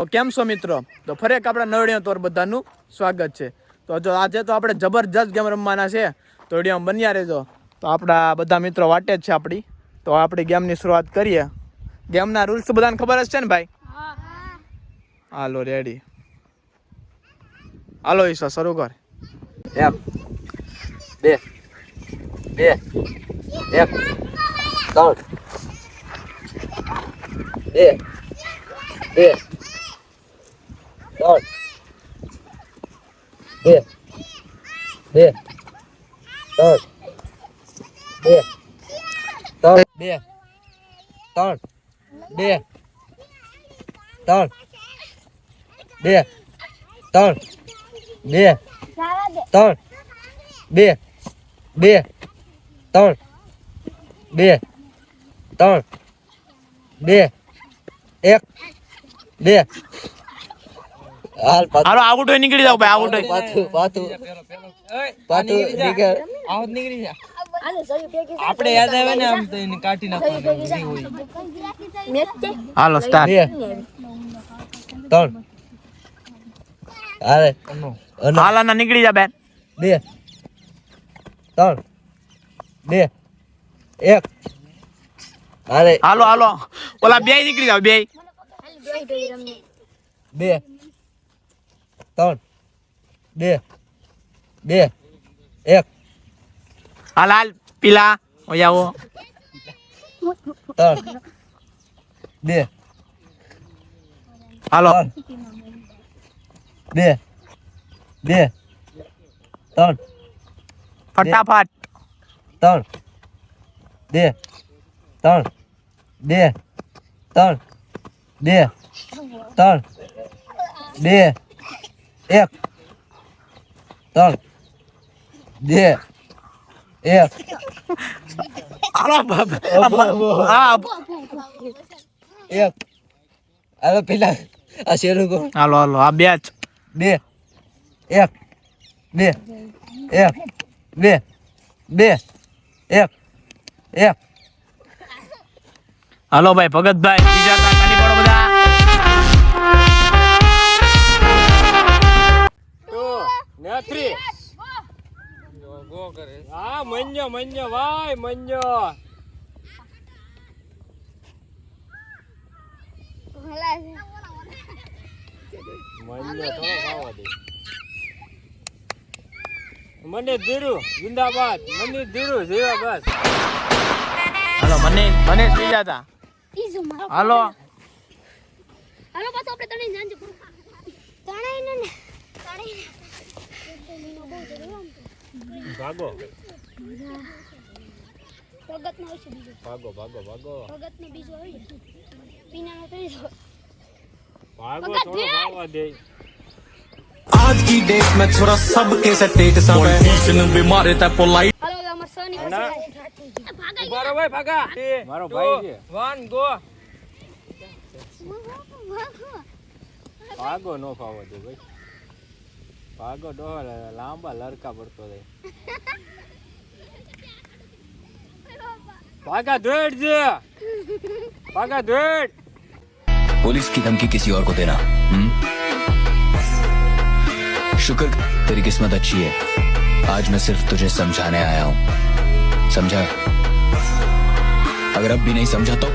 તો કેમ છો મિત્રો? તો ફરી એક આપણા નવડીઓ તોર બધાનું સ્વાગત છે. તો જો આજે તો આપણે જબરજસ્ત ગેમ રમવાના છે, તો વિડીયો બન્યા રહેજો. તો આપણા બધા મિત્રો વાટે જ છે આપણી. તો આપણી ગેમની શરૂઆત કરીએ. ગેમના રૂલ્સ બધાને ખબર જ છે ને ભાઈ? હાલો રેડી, હાલો ઈશા શરૂ કર. 1 2 2 1 3 2 2 3 2 2 3 2 3 2 3 2 3 2 3 2 2 3 2 3 2 1 2 હાલો આઉટ હોય નીકળી જાવ ભાઈ, આઉટ હોય. પાતું નીકળ આઉટ નીકળી જા. આપણે યાદ આવે ને આમ તો એને કાઢી નાખવાનું. હાલો સ્ટાર્ટ. 2 3 હાલે હાલાના નીકળી જા બેન. 2 3 2 1 હાલે હાલો હાલો ઓલા બે નીકળી જાવ, બે 2 3 2 2 1 હાલ હાલ પીલા ઓય આવો. 3 2 હાલો 2 2 3 ફટાફટ. 3 2 3 2 3 2 3 2 1 3 2 1 હાલો હા 1 હાલો પેલા આ શેરું કો હાલો હાલો આ બે જ 2 1 2 1 2 2 1 1 હાલો ભાઈ ભગતભાઈ બીજા ખાલી પડો બધા. 2 ને 3 ગો કરે. હા મન્યો ભાઈ મન્યો. મન્યો તો ખાવા દે. મને ધીરુ જિંદાબાદ, મને ધીરુ જેવા બસ. હાલો મને પી જાતા. હાલો હાલો પાછો આપણે તણે જાંજે તણે ને ભાગો ભગત નો છે બીજો. ભાગો ભગત નો બીજો હોય પીનાનો ત્રીજો. ભાગો થોડો ખાવા દે. आज की डेट में थोड़ा सबके से टेट पॉलिटिशियन भी मारे ता पोलाइट. હાલો અમાર સની ભાગાઈ ઉભારો ભાઈ ભાગા. મારો ભાઈ છે. 1 ગો. ભાગો નો ખાવા દે ભાઈ. ભાગો ડોહર લાંબા લડકા પડતો જાય. ભાગા દોડ જે. ભાગા દોડ. पुलिस की धमकी किसी और को देना. शुक्र तेरी किस्मत अच्छी है, आज मैं सिर्फ तुझे समझाने आया हूं. समझा? अगर अब भी नहीं समझा तो